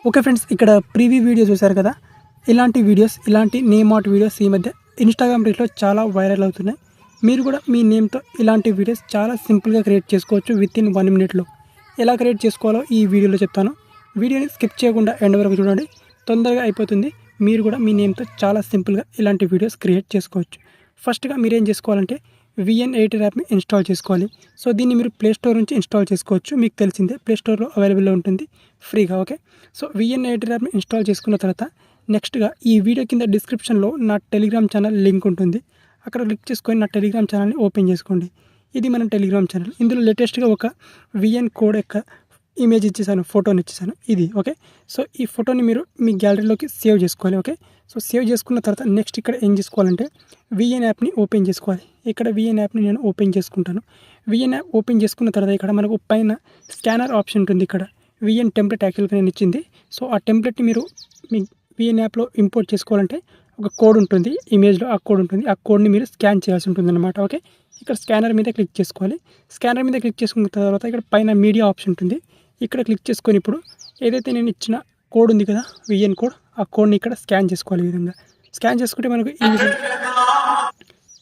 Okay friends, ఇక్కడ preview video చూశారు కదా. ఇలాంటి వీడియోస్, ఇలాంటి నేమ్ అవుట్ వీడియోస్ ఈ మధ్య ఇన్స్టాగ్రామ్ రీల్స్లో చాలా వైరల్ అవుతున్నాయి. మీరు కూడా మీ నేమ్తో ఇలాంటి వీడియోస్ చాలా సింపుల్గా క్రియేట్ చేసుకోవచ్చు విత్ ఇన్ 1 మినిట్లో. ఎలా క్రియేట్ చేసుకోవాలో ఈ వీడియోలో చెప్తాను. వీడియోని స్కిప్ చేయకుండా ఎండ్ వరకు చూడండి, తొందరగా అయిపోతుంది. మీరు కూడా మీ నేమ్తో చాలా సింపుల్గా ఇలాంటి వీడియోస్ క్రియేట్ చేసుకోవచ్చు. ఫస్ట్గా మీరేం చేసుకోవాలంటే VN8 యాప్ని ఇన్స్టాల్ చేసుకోవాలి. సో దీన్ని మీరు ప్లే స్టోర్ నుంచి ఇన్స్టాల్ చేసుకోవచ్చు. మీకు తెలిసిందే, ప్లే స్టోర్లో అవైలబుల్లో ఉంటుంది ఫ్రీగా. ఓకే, సో VN8 యాప్ని ఇన్స్టాల్ చేసుకున్న తర్వాత నెక్స్ట్గా ఈ వీడియో కింద డిస్క్రిప్షన్లో నా టెలిగ్రామ్ ఛానల్ లింక్ ఉంటుంది. అక్కడ క్లిక్ చేసుకొని నా టెలిగ్రామ్ ఛానల్ని ఓపెన్ చేసుకోండి. ఇది మన టెలిగ్రామ్ ఛానల్. ఇందులో లేటెస్ట్గా ఒక VN కోడ్ యొక్క ఇమేజ్ ఇచ్చేసాను, ఫోటోని ఇచ్చేసాను. ఇది ఓకే. సో ఈ ఫోటోని మీరు మీ గ్యాలరీలోకి సేవ్ చేసుకోవాలి. ఓకే, సో సేవ్ చేసుకున్న తర్వాత నెక్స్ట్ ఇక్కడ ఏం చేసుకోవాలంటే VN యాప్ని ఓపెన్ చేసుకోవాలి. ఇక్కడ VN యాప్ని నేను ఓపెన్ చేసుకుంటాను. VN యాప్ ఓపెన్ చేసుకున్న తర్వాత ఇక్కడ మనకు పైన స్కానర్ ఆప్షన్ ఉంటుంది. ఇక్కడ VN టెంప్లెట్ యాక్చువల్గా నేను ఇచ్చింది. సో ఆ టెంప్లెట్ని మీరు మీ VN యాప్లో ఇంపోర్ట్ చేసుకోవాలంటే ఒక కోడ్ ఉంటుంది, ఇమేజ్లో ఆ కోడ్ ఉంటుంది. ఆ కోడ్ని మీరు స్కాన్ చేయాల్సి ఉంటుంది అన్నమాట. ఓకే, ఇక్కడ స్కానర్ మీద క్లిక్ చేసుకోవాలి. స్కానర్ మీద క్లిక్ చేసుకున్న తర్వాత ఇక్కడ పైన మీడియా ఆప్షన్ ఉంటుంది. ఇక్కడ క్లిక్ చేసుకొని ఇప్పుడు ఏదైతే నేను ఇచ్చిన కోడ్ ఉంది కదా, VN కోడ్, ఆ కోడ్ని ఇక్కడ స్కాన్ చేసుకోవాలి. ఈ విధంగా స్కాన్ చేసుకుంటే మనకు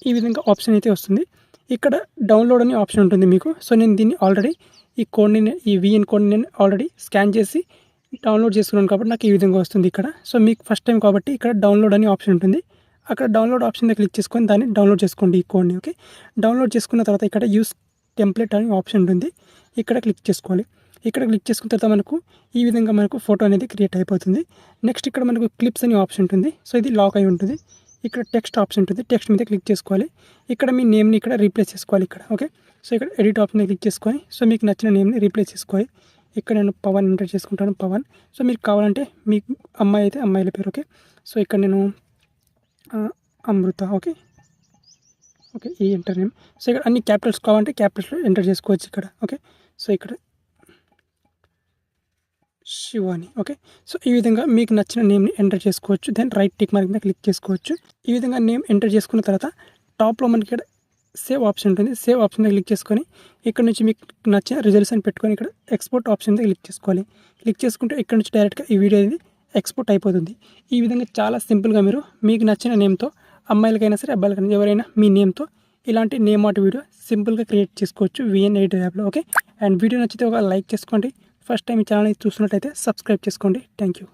ఈ విధంగా ఆప్షన్ అయితే వస్తుంది. ఇక్కడ డౌన్లోడ్ అనే ఆప్షన్ ఉంటుంది మీకు. సో నేను దీన్ని ఆల్రెడీ ఈ VN కోడ్ని నేను ఆల్రెడీ స్కాన్ చేసి డౌన్లోడ్ చేసుకున్నాను కాబట్టి నాకు ఈ విధంగా వస్తుంది ఇక్కడ. సో మీకు ఫస్ట్ టైం కాబట్టి ఇక్కడ డౌన్లోడ్ అనే ఆప్షన్ ఉంటుంది. అక్కడ డౌన్లోడ్ ఆప్షన్ మీద క్లిక్ చేసుకొని దాన్ని డౌన్లోడ్ చేసుకోండి ఈ కోడ్ని. ఓకే, డౌన్లోడ్ చేసుకున్న తర్వాత ఇక్కడ యూస్ టెంప్లెట్ అనే ఆప్షన్ ఉంటుంది. ఇక్కడ క్లిక్ చేసుకోవాలి. ఇక్కడ క్లిక్ చేసుకున్న తర్వాత మనకు ఈ విధంగా మనకు ఫోటో అనేది క్రియేట్ అయిపోతుంది. నెక్స్ట్ ఇక్కడ మనకు క్లిప్స్ అనే ఆప్షన్ ఉంటుంది. సో ఇది లాక్ అయి ఉంటుంది. ఇక్కడ టెక్స్ట్ ఆప్షన్ ఉంటుంది. టెక్స్ట్ మీద క్లిక్ చేసుకోవాలి. ఇక్కడ మీ నేమ్ని ఇక్కడ రీప్లేస్ చేసుకోవాలి ఇక్కడ. ఓకే, సో ఇక్కడ ఎడిట్ ఆప్షన్ మీద క్లిక్ చేసుకొని సో మీకు నచ్చిన నేమ్ని రీప్లేస్ చేసుకోవాలి. ఇక్కడ నేను పవన్ ఎంటర్ చేసుకుంటాను, పవన్. సో మీకు కావాలంటే మీకు అమ్మాయి అయితే అమ్మాయిల పేరు. ఓకే, సో ఇక్కడ నేను అమృత. ఓకే, ఓకే, ఈ ఎంటర్ నేమ్. సో ఇక్కడ అన్ని క్యాపిటల్స్ కావాలంటే క్యాపిటల్స్లో ఎంటర్ చేసుకోవచ్చు ఇక్కడ. ఓకే, సో ఇక్కడ శివాని. ఓకే, సో ఈ విధంగా మీకు నచ్చిన నేమ్ని ఎంటర్ చేసుకోవచ్చు. దెన్ రైట్ టిక్ మార్క్ మీద క్లిక్ చేసుకోవచ్చు. ఈ విధంగా నేమ్ ఎంటర్ చేసుకున్న తర్వాత టాప్లో మనకి ఇక్కడ సేవ్ ఆప్షన్ ఉంటుంది. సేవ్ ఆప్షన్ మీద క్లిక్ చేసుకొని ఇక్కడ నుంచి మీకు నచ్చిన రిజల్యూషన్ పెట్టుకొని ఇక్కడ ఎక్స్పోర్ట్ ఆప్షన్ మీద క్లిక్ చేసుకోవాలి. క్లిక్ చేసుకుంటే ఇక్కడ నుంచి డైరెక్ట్గా ఈ వీడియో అనేది ఎక్స్పోర్ట్ అయిపోతుంది. ఈ విధంగా చాలా సింపుల్గా మీరు మీకు నచ్చిన నేమ్తో, అమ్మాయిలకైనా సరే అబ్బాయిలకైనా ఎవరైనా మీ నేమ్తో ఇలాంటి నేమ్ అవుట్ వీడియో సింపుల్గా క్రియేట్ చేసుకోవచ్చు VN8 యాప్లో. ఓకే, అండ్ వీడియో నచ్చితే ఒక లైక్ చేసుకోండి. ఫస్ట్ టైం ఈ ఛానల్ని చూస్తున్నట్టయితే సబ్స్క్రైబ్ చేసుకోండి. Thank you.